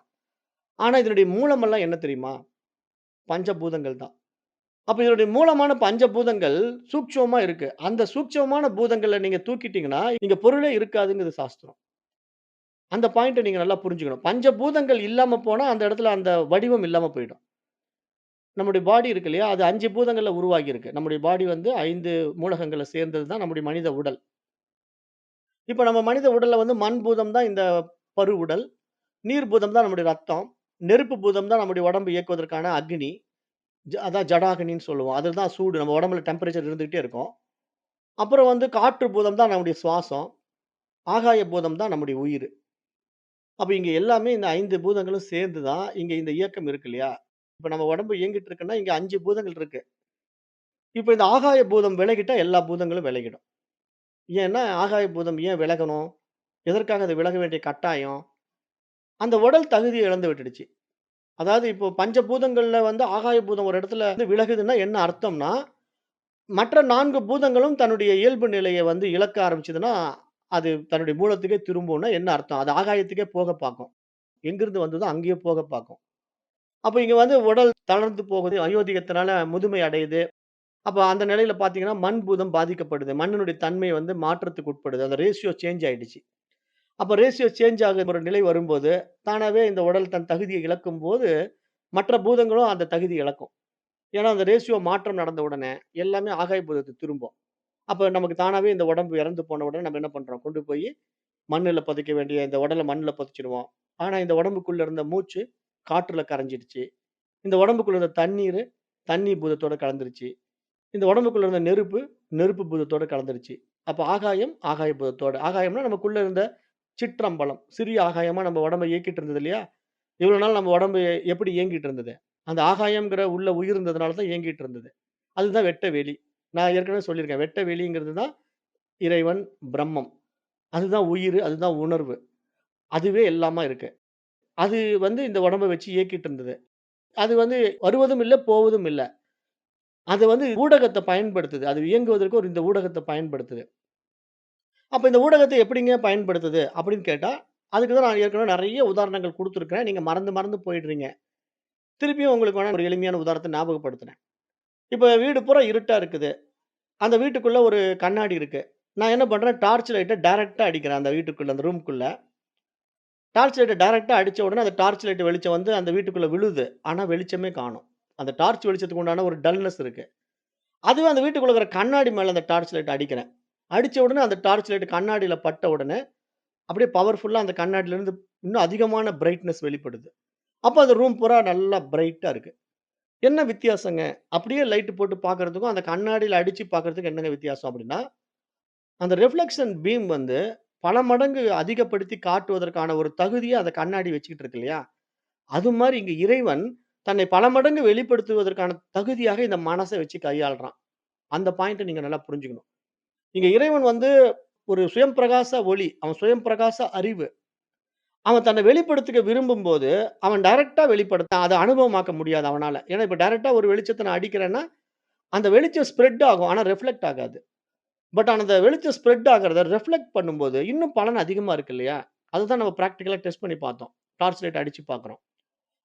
[SPEAKER 1] ஆனா இதனுடைய மூலமெல்லாம் என்ன தெரியுமா? பஞ்சபூதங்கள் தான். அப்ப இதனுடைய மூலமான பஞ்சபூதங்கள் சூட்சுமமா இருக்கு. அந்த சூட்சுமமான பூதங்கள நீங்க தூக்கிட்டீங்கன்னா, இங்க பொருளே இருக்காதுங்குது சாஸ்திரம். அந்த பாயிண்ட்ட நீங்க நல்லா புரிஞ்சுக்கணும். பஞ்சபூதங்கள் இல்லாம போனா, அந்த இடத்துல அந்த வடிவம் இல்லாம போயிடும். நம்முடைய பாடி இருக்கு இல்லையா? அது 5 பூதங்கள்ல உருவாகியிருக்கு. நம்முடைய பாடி வந்து 5 மூலகங்கள சேர்ந்தது தான் நம்முடைய மனித உடல். இப்ப நம்ம மனித உடல்ல வந்து மண் பூதம் தான் இந்த பரு உடல். நீர் பூதம் தான் நம்முடைய ரத்தம். நெருப்பு பூதம் தான் நம்முடைய உடம்பு இயக்குவதற்கான அக்னி. அதான் ஜடாக்னின்னு சொல்லுவோம். அதுதான் சூடு. நம்ம உடம்புல டெம்பரேச்சர் இருந்துகிட்டே இருக்கும். அப்புறம் வந்து காற்று பூதம் தான் நம்முடைய சுவாசம். ஆகாய பூதம் தான் நம்முடைய உயிரு. அப்ப இங்க எல்லாமே இந்த 5 பூதங்களும் சேர்ந்து தான் இங்க இந்த இயக்கம் இருக்கு இல்லையா? இப்ப நம்ம உடம்பு இயங்கிட்டு இருக்குன்னா, இங்க 5 பூதங்கள் இருக்கு. இப்ப இந்த ஆகாய பூதம் விலகிட்டா எல்லா பூதங்களும் விலகிடும். ஏன்னா, ஆகாய பூதம் ஏன் விலகணும்? எதற்காக அது விலக வேண்டிய கட்டாயம்? அந்த உடல் தகுதிய இழந்து விட்டுடுச்சு. அதாவது இப்போ பஞ்சபூதங்கள்ல வந்து ஆகாய பூதம் ஒரு இடத்துல வந்து விலகுதுன்னா என்ன அர்த்தம்னா, மற்ற 4 பூதங்களும் தன்னுடைய இயல்பு நிலைய வந்து இழக்க ஆரம்பிச்சதுன்னா, அது தன்னுடைய மூலத்துக்கே திரும்பும்னா என்ன அர்த்தம்? அது ஆகாயத்துக்கே போக பாக்கும். எங்கிருந்து வந்ததோ அங்கேயே போக பாக்கும். அப்ப இங்க வந்து உடல் தளர்ந்து போகுது. வயோதிகத்தினால முதுமை அடையுது. அப்ப அந்த நிலையில பார்த்தீங்கன்னா, மண் பூதம் பாதிக்கப்படுது. மண்ணினுடைய தன்மை வந்து மாற்றத்துக்கு உட்படுது. அந்த ரேஷியோ சேஞ்ச் ஆயிடுச்சு. அப்ப ரேஷியோ சேஞ்ச் ஆகுற ஒரு நிலை வரும்போது, தானாவே இந்த உடல் தன் தகுதிய இழக்கும்போது, மற்ற பூதங்களும் அந்த தகுதிய இழக்கும். ஏன்னா, அந்த ரேஷியோ மாற்றம் நடந்த உடனே, எல்லாமே ஆகாய பூதத்துக்கு திரும்பும். அப்ப நமக்கு தானாவே இந்த உடம்பு இறந்து போன உடனே நம்ம என்ன பண்றோம்? கொண்டு போயி மண்ணுல புதைக்க வேண்டிய இந்த உடல மண்ணுல புதைச்சுருவோம். ஆனா, இந்த உடம்புக்குள்ள இருந்த மூச்சு காற்றுல கரைஞ்சிடுச்சு. இந்த உடம்புக்குள்ள இருந்த தண்ணீரு, தண்ணி பூதத்தோட கலந்துருச்சு. இந்த உடம்புக்குள்ள இருந்த நெருப்பு, நெருப்பு பூதத்தோட கலந்துருச்சு. அப்ப ஆகாயம், ஆகாய பூதத்தோட ஆகாயம்னா நமக்குள்ள இருந்த சிற்றம்பலம். சிறிய ஆகாயமா நம்ம உடம்ப இயக்கிட்டு இருந்தது இல்லையா? இவ்வளவு நாள் நம்ம உடம்பு எப்படி இயங்கிட்டு இருந்தது? அந்த ஆகாயம்ங்கிற உள்ள உயிர் இருந்ததுனால தான் இயங்கிட்டு இருந்தது. அதுதான் வெட்ட வெளி. நான் ஏற்கனவே சொல்லியிருக்கேன். வெட்ட வெளிங்கிறது தான் இறைவன், பிரம்மம். அதுதான் உயிரு, அதுதான் உணர்வு. அதுவே எல்லாமா இருக்கு. அது வந்து இந்த உடம்ப வச்சு இயக்கிட்டு இருந்தது. அது வந்து வருவதும் இல்ல, போவதும் இல்ல. அது வந்து ஊடகத்த பயன்படுத்துது. அது இயங்குவதற்கு ஒரு இந்த ஊடகத்த பயன்படுத்துது. அப்ப இந்த ஊடகத்த எப்படிங்க பயன்படுத்துது? அப்படின்னு கேட்டா, அதுக்கு தான் நான் ஏற்கனவே நெறைய உதாரணங்கள் குடுத்துருக்கிறேன். நீங்க மறந்து மறந்து போயிடுறீங்க. திருப்பியும் உங்களுக்கு வேணா ஒரு எளிமையான உதாரணத்த ஞாபகப்படுத்துறேன். இப்ப வீடு பூரா இருட்டா இருக்குது. அந்த வீட்டுக்குள்ள ஒரு கண்ணாடி இருக்கு. நான் என்ன பண்றேன், டார்ச் லைட்ட டைரக்ட்டா அடிக்கிறேன் அந்த வீட்டுக்குள்ள, அந்த ரூம்க்குள்ள. டார்ச் லைட்ட டைரக்ட்டா அடிச்ச உடனே அந்த டார்ச் லைட் வெளிச்சம் வந்து அந்த வீட்டுக்குள்ள விழுது. ஆனா வெளிச்சமே காணோம். அந்த டார்ச் வெளிச்சத்துக்கு உண்டான ஒரு டல்னஸ் இருக்கு. அதுவே அந்த வீட்டுக்குள்ள இருக்கிற கண்ணாடி மேல அந்த டார்ச் லைட் அடிக்கிறேன். அடிச்ச உடனே அந்த டார்ச் லைட் கண்ணாடியில பட்ட உடனே, அப்படியே பவர்ஃபுல்லா அந்த கண்ணாடிலருந்து இன்னும் அதிகமான பிரைட்னஸ் வெளிப்படுது. அப்ப அந்த ரூம் பூரா நல்லா பிரைட்டா இருக்கு. என்ன வித்தியாசங்க? அப்படியே லைட் போட்டு பார்க்கறதுக்கும், அந்த கண்ணாடியில அடிச்சு பார்க்கறதுக்கும் என்னங்க வித்தியாசம் அப்படின்னா, அந்த ரிஃப்ளெக்ஷன் பீம் வந்து பல மடங்கு அதிகப்படுத்தி காட்டுவதற்கான ஒரு தகுதிய அந்த கண்ணாடி வச்சுக்கிட்டு இருக்கு இல்லையா? அது மாரி இங்க இறைவன் தன்னை பல மடங்கு வெளிப்படுத்துவதற்கான தகுதியாக இந்த மனச வச்சு கையாள்றான். அந்த பாயிண்ட்ட நீங்க நல்லா புரிஞ்சுக்கணும். இங்க இறைவன் வந்து ஒரு சுயம் பிரகாச ஒளி. அவன் சுயம் பிரகாச அறிவு. அவன் தன்னை வெளிப்படுத்திக்க விரும்பும்போது, அவன் டைரக்ட்டா வெளிப்படுத்த அத அனுபவமாக்க முடியாது அவனால. ஏன்னா, இப்ப டைரக்ட்டா ஒரு வெளிச்சத்த நான் அடிக்கிறேன்னா, அந்த வெளிச்சம் ஸ்ப்ரெட் ஆகும். ஆனா ரிஃப்ளெக்ட் ஆகாது. பட் ஆனா அந்த வெளிச்சம் ஸ்ப்ரெட் ஆகுறத ரிஃப்ளெக்ட் பண்ணும்போது, இன்னும் பலன் அதிகமா இருக்கு இல்லையா? அதுதான் நம்ம பிராக்டிகலா டெஸ்ட் பண்ணி பார்த்தோம். டார்ச் லைட் அடிச்சு பார்க்குறோம்.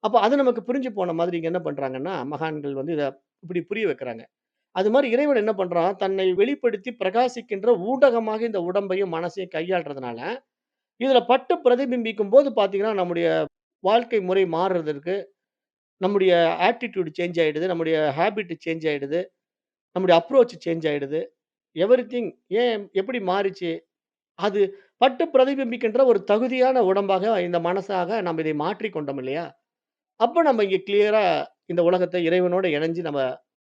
[SPEAKER 1] அப்ப அது நமக்கு புரிஞ்சு போன மாதிரி இங்க என்ன பண்றாங்கன்னா, மகான்கள் வந்து இத இப்படி புரிய வைக்கிறாங்க. அது மாரி இறைவன் என்ன பண்றான், தன்னை வெளிப்படுத்தி பிரகாசிக்கின்ற ஊடகமாக இந்த உடம்பையும், மனசையும் கையாள்றதுனால, இதுல பட்டு பிரதிபிம்பிக்கும்போது பார்த்தீங்கன்னா, நம்முடைய வாழ்க்கை முறை மாறுறதற்கு, நம்முடைய ஆட்டிட்யூட் சேஞ்ச் ஆயிடுது. நம்முடைய ஹேபிட் சேஞ்ச் ஆயிடுது. நம்முடைய அப்ரோச் சேஞ்ச் ஆயிடுது. எவரிதிங் ஏன் எப்படி மாறிச்சு? அது பட்டு பிரதிபிம்பிக்கின்ற ஒரு தகுதியான உடம்பாக இந்த மனசாக நம்ம இதை மாற்றிக் கொண்டோம் இல்லையா? அப்ப நம்ம இங்க கிளியரா இந்த உலகத்த இறைவனோட இணைஞ்சு நம்ம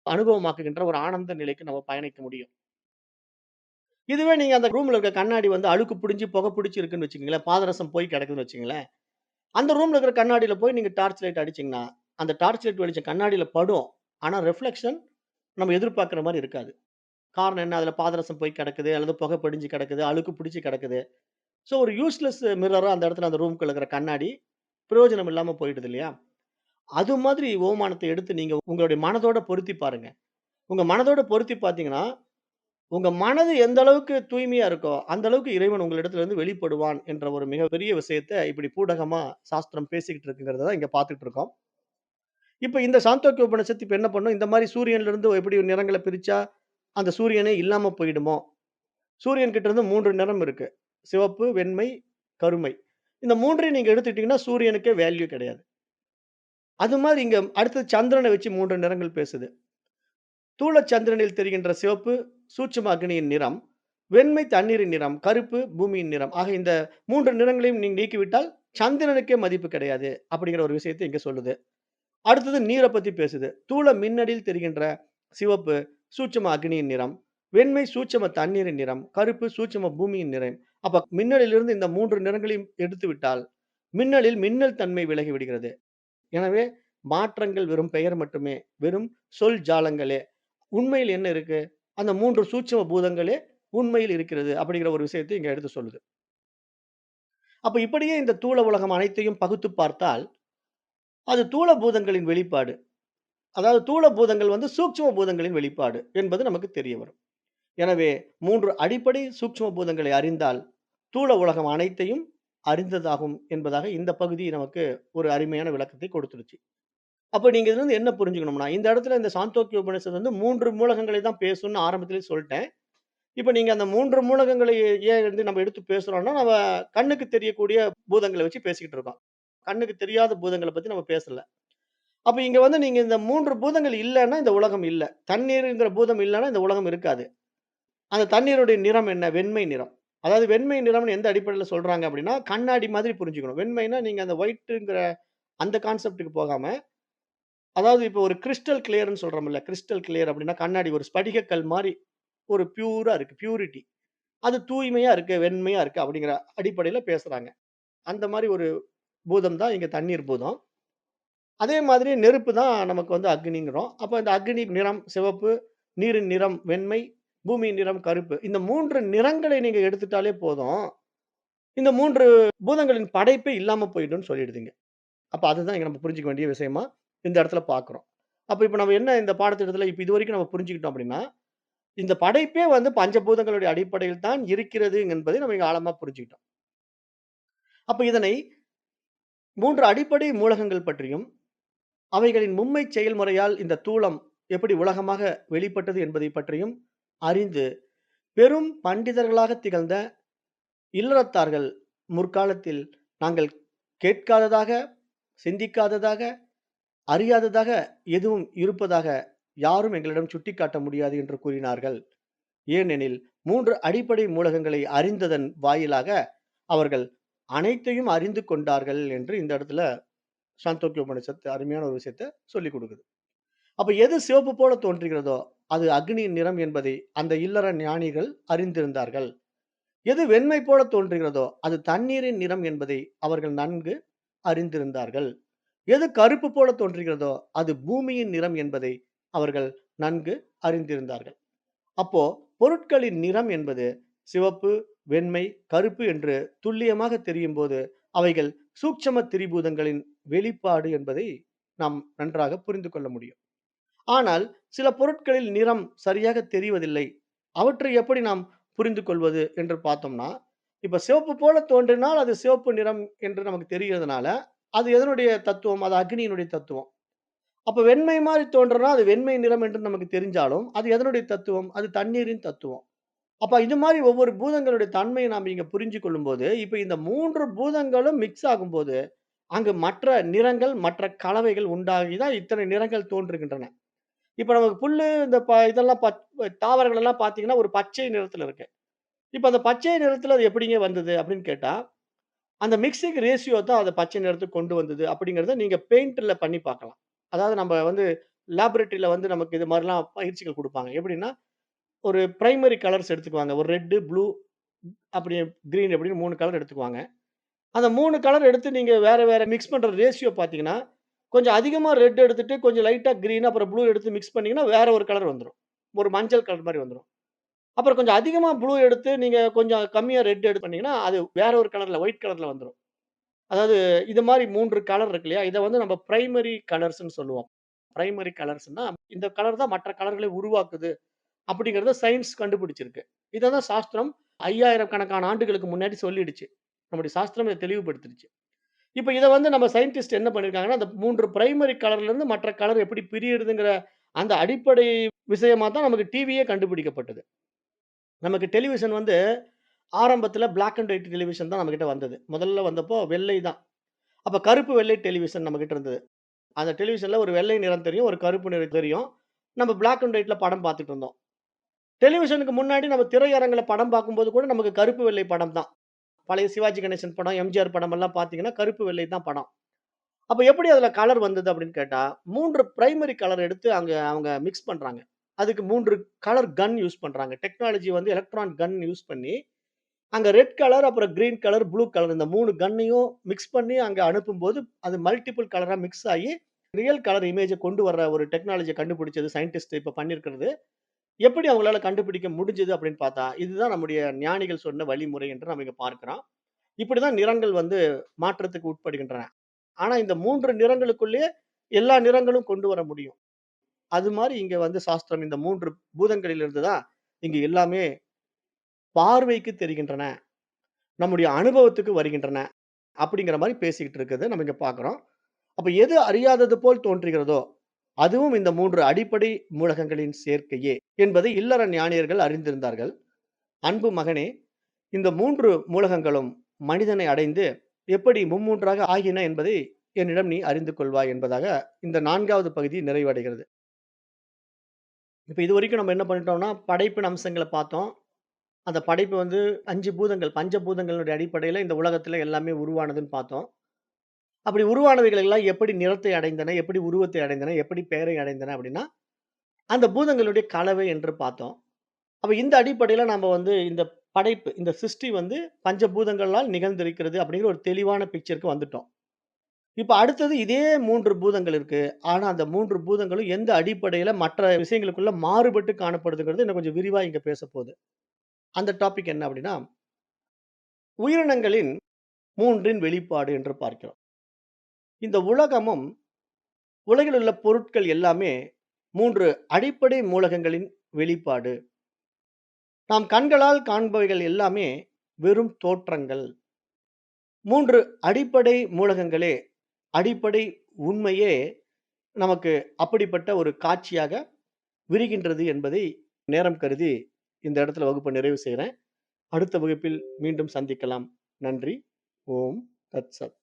[SPEAKER 1] அனுபவமாக்குகின்ற ஒரு ஆனந்த நிலைக்கு நம்ம பயணிக்க முடியும். இதுவே நீங்க அந்த ரூம்ல இருக்க கண்ணாடி வந்து அழுக்கு புடிஞ்சு, புகை புடிச்சு இருக்குன்னு வச்சுக்கங்களேன், பாதரசம் போய் கிடக்குதுன்னு வச்சுக்கங்களேன். அந்த ரூம்ல இருக்கிற கண்ணாடில போய் நீங்க டார்ச் லைட் அடிச்சீங்கன்னா, அந்த டார்ச் லைட் வெளிச்சம் கண்ணாடில படும். ஆனா ரிஃப்ளெக்ஷன் நம்ம எதிர்பார்க்கிற மாரி இருக்காது. காரணம் என்ன? அதுல பாதரசம் போய் கிடக்குது, அல்லது புகை படிஞ்சு கிடக்குது, அழுக்கு புடிச்சு கிடக்குது. ஸோ ஒரு யூஸ்லெஸ் மிரரா அந்த இடத்துல அந்த ரூம்க்குள்ள இருக்கிற கண்ணாடி பிரயோஜனம் இல்லாம போயிடுது இல்லையா? அது மாதிரி ஓமானத்த எடுத்து நீங்க உங்களுடைய மனதோட பொருத்தி பாருங்க. உங்க மனதோட பொருத்தி பார்த்தீங்கன்னா, உங்க மனது எந்த அளவுக்கு தூய்மையா இருக்கோ, அந்த அளவுக்கு இறைவன் உங்களிடத்திலிருந்து வெளிப்படுவான் என்ற ஒரு மிகப்பெரிய விஷயத்த இப்படி பூடகமா சாஸ்திரம் பேசிக்கிட்டு இருக்குங்கிறத தான் இங்க பார்த்துட்டு இருக்கோம். இப்ப இந்த சாந்தோக்கிய உபநிஷத்து இப்ப என்ன பண்ணும், இந்த மாரி சூரியன்லருந்து எப்படி நிறங்கள பிரிச்சா, அந்த சூரியனே இல்லாம போயிடுமோ? சூரியன் கிட்ட இருந்து 3 நிறம் இருக்கு. சிவப்பு, வெண்மை, கருமை. இந்த 3யும் நீங்க எடுத்துக்கிட்டீங்கன்னா, சூரியனுக்கே வேல்யூ கிடையாது. அது மாரி இங்க அடுத்தது சந்திரன வச்சு 3 நிறங்கள் பேசுது. தூல சந்திரனில் தெரிகின்ற சிவப்பு சூட்சும அக்னியின் நிறம், வெண்மை தண்ணீரின் நிறம், கருப்பு பூமியின் நிறம். ஆக இந்த 3 நிறங்களையும் நீங்க நீக்கிவிட்டால் சந்திரனுக்கே மதிப்பு கிடையாது. அப்படிங்கிற ஒரு விஷயத்த இங்க சொல்லுது. அடுத்தது நீர பத்தி பேசுது. தூல மின்னலில் தெரிகின்ற சிவப்பு சூட்சும அக்னியின் நிறம், வெண்மை சூட்சும தண்ணீரின் நிறம், கருப்பு சூட்சும பூமியின் நிறம். அப்ப மின்னலிலிருந்து இந்த 3 நிறங்களையும் எடுத்துவிட்டால், மின்னலில் மின்னல் தன்மை விலகி விடுகிறது. எனவே மாற்றங்கள் வெறும் பெயர் மட்டுமே. வெறும் சொல் ஜாலங்களே. உண்மையில் என்ன இருக்கு? அந்த 3 சூட்சும பூதங்களே உண்மையில் இருக்கிறது. அப்படிங்கிற ஒரு விஷயத்தை இங்க எடுத்து சொல்லுது. அப்ப இப்படியே இந்த தூள உலகம் அனைத்தையும் பகுத்து பார்த்தால், அது தூள பூதங்களின் வெளிப்பாடு. அதாவது தூள பூதங்கள் வந்து சூட்சும பூதங்களின் வெளிப்பாடு என்பது நமக்கு தெரிய வரும். எனவே 3 அடிப்படை சூட்சும பூதங்களை அறிந்தால், தூள உலகம் அனைத்தையும் அறிந்ததாகும் என்பதாக இந்த பகுதி நமக்கு ஒரு அருமையான விளக்கத்தை கொடுத்துருச்சு. அப்ப நீங்க இதுலருந்து என்ன புரிஞ்சுக்கணும்னா, இந்த இடத்துல இந்த சாந்தோக்கிய உபநிஷத்து வந்து 3 மூலகங்களை தான் பேசும்னு ஆரம்பத்திலேயே சொல்ட்டேன். இப்ப நீங்க அந்த 3 மூலகங்களை ஏன் வந்து நம்ம எடுத்து பேசுறோம்னா, நம்ம கண்ணுக்கு தெரியக்கூடிய பூதங்கள வச்சு பேசிக்கிட்டு இருக்கோம். கண்ணுக்கு தெரியாத பூதங்கள பத்தி நம்ம பேசல. அப்ப இங்க வந்து நீங்க இந்த 3 பூதங்கள் இல்லன்னா, இந்த உலகம் இல்ல. தண்ணீர்ங்கிற பூதம் இல்லன்னா, இந்த உலகம் இருக்காது. அந்த தண்ணீருடைய நிறம் என்ன? வெண்மை நிறம். அதாவது வெண்மை நிறம்னு எந்த அடிப்படையில சொல்றாங்க அப்படின்னா, கண்ணாடி மாதிரி புரிஞ்சுக்கணும். வெண்மைன்னா நீங்க அந்த ஒயிட்ங்கிற அந்த கான்செப்ட்க்கு போகாம, அதாவது இப்போ ஒரு கிரிஸ்டல் கிளியர்ன்னு சொல்றோம்ல. கிரிஸ்டல் கிளியர் அப்படின்னா கண்ணாடி ஒரு ஸ்படிக கல் மாரி ஒரு பியூரா இருக்கு. பியூரிட்டி. அது தூய்மையா இருக்கு, வெண்மையா இருக்கு அப்படிங்கிற அடிப்படையில பேசுறாங்க. அந்த மாரி ஒரு பூதம் தான் இங்க தண்ணீர் பூதம். அதே மாதிரி நெருப்பு தான் நமக்கு வந்து அக்னிங்கிறோம். அப்ப இந்த அக்னி நிறம் சிவப்பு, நீரின் நிறம் வெண்மை, பூமியின் நிறம் கருப்பு. இந்த 3 நிறங்களை நீங்க எடுத்துட்டாலே போதும். இந்த 3 பூதங்களின் படைப்பே இல்லாம போயிடும்னு சொல்லிடுதுங்க. அப்ப அதுதான் இங்க நம்ம புரிஞ்சுக்க வேண்டிய விஷயமா இந்த இடத்துல பார்க்கிறோம். அப்ப இப்ப நம்ம என்ன இந்த பாடத்திட்டத்துல இப்ப இதுவரைக்கும் நம்ம புரிஞ்சுக்கிட்டோம் அப்படின்னா, இந்த படைப்பே வந்து பஞ்சபூதங்களுடைய அடிப்படையில் தான் இருக்கிறது என்பதை நம்ம இங்க ஆழமா புரிஞ்சுக்கிட்டோம். அப்ப இதனை 3 அடிப்படை மூலகங்கள் பற்றியும், அவைகளின் மும்மைச் செயல்முறையால் இந்த தூலம் எப்படி உலகமாக வெளிப்பட்டது என்பதை பற்றியும் அறிந்து, பெரும் பண்டிதர்களாக திகழ்ந்த இல்லறத்தார்கள் முற்காலத்தில் நாங்கள் கேட்காததாக, சிந்திக்காததாக, அறியாததாக எதுவும் இருப்பதாக யாரும் எங்களிடம் சுட்டிக்காட்ட முடியாது என்று கூறினார்கள். ஏனெனில் 3 அடிப்படை மூலகங்களை அறிந்ததன் வாயிலாக அவர்கள் அனைத்தையும் அறிந்து கொண்டார்கள் என்று இந்த இடத்துல சாந்தோக்கிய உபனிஷத்து அருமையான ஒரு விஷயத்த சொல்லிக் குடுக்குது. அப்ப எது சிவப்பு போல தோன்றுகிறதோ, அது அக்னியின் நிறம் என்பதை அந்த இல்லற ஞானிகள் அறிந்திருந்தார்கள். எது வெண்மை போல தோன்றுகிறதோ, அது தண்ணீரின் நிறம் என்பதை அவர்கள் நன்கு அறிந்திருந்தார்கள். எது கருப்பு போல தோன்றுகிறதோ, அது பூமியின் நிறம் என்பதை அவர்கள் நன்கு அறிந்திருந்தார்கள். அப்போ பொருட்களின் நிறம் என்பது சிவப்பு, வெண்மை, கருப்பு என்று துல்லியமாக தெரியும்போது, அவைகள் சூட்சும திரிபூதங்களின் வெளிப்பாடு என்பதை நாம் நன்றாக புரிந்து கொள்ள முடியும். ஆனால் சில பொருட்களில் நிறம் சரியாக தெரிவதில்லை. அவற்றை எப்படி நாம் புரிந்து கொள்வது என்று பார்த்தோம்னா, இப்ப சிவப்பு போல தோன்றினால் அது சிவப்பு நிறம் என்று நமக்கு தெரிகிறதுனால, அது எதனுடைய தத்துவம்? அது அக்னியினுடைய தத்துவம். அப்ப வெண்மை மாரி தோன்றுனா, அது வெண்மை நிறம் என்று நமக்கு தெரிஞ்சாலும், அது எதனுடைய தத்துவம்? அது தண்ணீரின் தத்துவம். அப்ப இது மாரி ஒவ்வொரு பூதங்களுடைய தன்மையை நாம இங்க புரிஞ்சு கொள்ளும்போது, இப்ப இந்த 3 பூதங்களும் மிக்ஸ் ஆகும்போது, அங்கு மற்ற நிறங்கள், மற்ற கலவைகள் உண்டாகி தான் இத்தனை நிறங்கள் தோன்றுகின்றன. இப்ப நமக்கு புல்லு இந்த இதெல்லாம் தாவரங்கள் எல்லாம் பார்த்தீங்கன்னா, ஒரு பச்சை நிறத்துல இருக்கு. இப்ப அந்த பச்சை நிறத்துல அது எப்படிங்க வந்தது அப்படின்னு கேட்டா, அந்த மிக்ஸிங் ரேஷியோ தான் அத பச்சை நிறத்துக்கு கொண்டு வந்தது அப்படிங்கிறத நீங்க பெயிண்ட்ல பண்ணி பார்க்கலாம். அதாவது நம்ம வந்து லேபரேட்டரில வந்து நமக்கு இது மாரிலாம் பயிற்சிகள் குடுப்பாங்க. எப்படின்னா, ஒரு பிரைமரி கலர்ஸ் எடுத்துக்குவாங்க. ஒரு ரெட், ப்ளூ அப்படி கிரீன் அப்படின்னு 3 கலர் எடுத்துக்குவாங்க. அந்த 3 கலர் எடுத்து நீங்க வேற வேற மிக்ஸ் பண்ற ரேஷியோ பார்த்தீங்கன்னா, கொஞ்சம் அதிகமா ரெட் எடுத்துட்டு, கொஞ்சம் லைட்டா கிரீன் அப்புறம் ப்ளூ எடுத்து மிக்ஸ் பண்ணீங்கன்னா, வேற ஒரு கலர் வந்துரும். ஒரு மஞ்சள் கலர் மாரி வந்துரும். அப்புறம் கொஞ்சம் அதிகமா ப்ளூ எடுத்து நீங்க கொஞ்சம் கம்மியா ரெட் எடுத்து பண்ணீங்கன்னா, அது வேற ஒரு கலர்ல ஒயிட் கலர்ல வந்துரும். அதாவது இது மாரி 3 கலர் இருக்கு இல்லையா? இத வந்து நம்ம பிரைமரி கலர்ஸ்ன்னு சொல்லுவோம். பிரைமரி கலர்ஸ்ன்னா, இந்த கலர் தான் மற்ற கலர்களை உருவாக்குது அப்படிங்கிறத சயின்ஸ் கண்டுபிடிச்சிருக்கு. இத தான் சாஸ்திரம் 5000 கணக்கான ஆண்டுகளுக்கு முன்னாடி சொல்லிடுச்சு. நம்முடைய சாஸ்திரம் இத தெளிவுபடுத்திருச்சு. இப்ப இத வந்து நம்ம சயின்டிஸ்ட் என்ன பண்ணியிருக்காங்கன்னா, அந்த 3 பிரைமரி கலர்லருந்து மற்ற கலர் எப்படி பிரியிறதுங்கிற அந்த அடிப்படை விஷயமா தான் நமக்கு டிவியே கண்டுபிடிக்கப்பட்டது. நமக்கு டெலிவிஷன் வந்து ஆரம்பத்தில பிளாக் அண்ட் ஒயிட் டெலிவிஷன் தான் நம்மகிட்ட வந்தது. முதல்ல வந்தப்போ வெள்ளை தான். அப்ப கருப்பு, வெள்ளை டெலிவிஷன் நம்மகிட்ட இருந்தது. அந்த டெலிவிஷன்ல ஒரு வெள்ளை நிறம் தெரியும், ஒரு கருப்பு நிறம் தெரியும். நம்ம பிளாக் அண்ட் ஒயிட்ல படம் பார்த்துட்டு இருந்தோம். டெலிவிஷனுக்கு முன்னாடி நம்ம திரையரங்குல படம் பார்க்கும்போது கூட நமக்கு கருப்பு, வெள்ளை படம் தான். பழைய சிவாஜி கணேசன் படம், எம்ஜிஆர் படமெல்லாம் பார்த்தீங்கன்னா, கருப்பு, வெள்ளை தான் படம். அப்ப எப்படி அதுல கலர் வந்தது அப்படின்னு கேட்டா, 3 பிரைமரி கலர் எடுத்து அங்க அவங்க மிக்ஸ் பண்றாங்க. அதுக்கு 3 கலர் கன் யூஸ் பண்றாங்க. டெக்னாலஜி வந்து எலக்ட்ரான் கன் யூஸ் பண்ணி, அங்க ரெட் கலர், அப்புறம் கிரீன் கலர், ப்ளூ கலர் இந்த 3 கன்னையும் மிக்ஸ் பண்ணி அங்க அனுப்பும்போது, அது மல்டிபிள் கலரா மிக்ஸ் ஆயி, ரியல் கலர் இமேஜ கொண்டு வர்ற ஒரு டெக்னாலஜிய கண்டுபிடிச்சது சயின்டிஸ்ட் இப்ப பண்ணியிருக்கிறது. எப்படி அவங்களால கண்டுபிடிக்க முடிஞ்சது அப்படின்னு பார்த்தா, இதுதான் நம்முடைய ஞானிகள் சொன்ன வழிமுறை என்று நம்ம இங்க பார்க்கிறோம். இப்படிதான் நிறங்கள் வந்து மாற்றத்துக்கு உட்படுகின்றன. ஆனா இந்த 3 நிறங்களுக்குள்ளேயே எல்லா நிறங்களும் கொண்டு வர முடியும். அது மாரி இங்க வந்து சாஸ்திரம் இந்த 3 பூதங்களிலிருந்து தான் இங்க எல்லாமே பார்வைக்கு தெரிகின்றன. நம்முடைய அனுபவத்துக்கு வருகின்றன. அப்படிங்கிற மாரி பேசிக்கிட்டு இருக்கிறத நம்ம இங்க பார்க்கிறோம். அப்ப எது அறியாதது போல் தோன்றுகிறதோ, அதுவும் இந்த 3 அடிப்படை மூலகங்களின் சேர்க்கையே என்பதை இல்லற ஞானியர்கள் அறிந்திருந்தார்கள். அன்பு மகனே, இந்த 3 மூலகங்களும் மனிதனை அடைந்து எப்படி மும்மூன்றாக ஆகின என்பதை என்னிடம் நீ அறிந்து கொள்வாய் என்பதாக இந்த 4வது பகுதி நிறைவடைகிறது. இப்ப இதுவரைக்கும் நம்ம என்ன பண்ணிட்டோம்னா, படைப்பின் அம்சங்கள பார்த்தோம். அந்த படைப்பு வந்து 5 பூதங்கள், பஞ்சபூதங்களுடைய அடிப்படையில இந்த உலகத்துல எல்லாமே உருவானதுன்னு பார்த்தோம். அப்படி உருவானவைகள் எல்லாம் எப்படி நிறத்தை அடைந்தன, எப்படி உருவத்தை அடைந்தன, எப்படி பெயரை அடைந்தன அப்படின்னா, அந்த பூதங்களுடைய கலவை என்று பார்த்தோம். அப்ப இந்த அடிப்படையில நாம வந்து இந்த படைப்பு, இந்த சிருஷ்டி வந்து பஞ்சபூதங்களால் நிகழ்ந்திருக்கிறது அப்படிங்கிற ஒரு தெளிவான பிக்சர்க்கு வந்துட்டோம். இப்ப அடுத்தது இதே 3 பூதங்கள் இருக்கு. ஆனா அந்த 3 பூதங்களும் எந்த அடிப்படையில மற்ற விஷயங்களுக்குள்ள மாறுபட்டு காணப்படுதுங்கிறது இன்னும் கொஞ்சம் விரிவா இங்க பேசப்போது. அந்த டாபிக் என்ன அப்படின்னா, உயிரினங்களின் 3ன் வெளிப்பாடு என்று பார்க்கிறோம். இந்த உலகமும், உலகில் உள்ள பொருட்கள் எல்லாமே 3 அடிப்படை மூலகங்களின் வெளிப்பாடு. நாம் கண்களால் காண்பவைகள் எல்லாமே வெறும் தோற்றங்கள். 3 அடிப்படை மூலகங்களே, அடிப்படை உண்மையே நமக்கு அப்படிப்பட்ட ஒரு காட்சியாக விரிகின்றது என்பதை நேரம் கருதி இந்த இடத்துல வகுப்பை நிறைவு செய்றேன். அடுத்த வகுப்பில் மீண்டும் சந்திக்கலாம். நன்றி. ஓம் தத் சத்.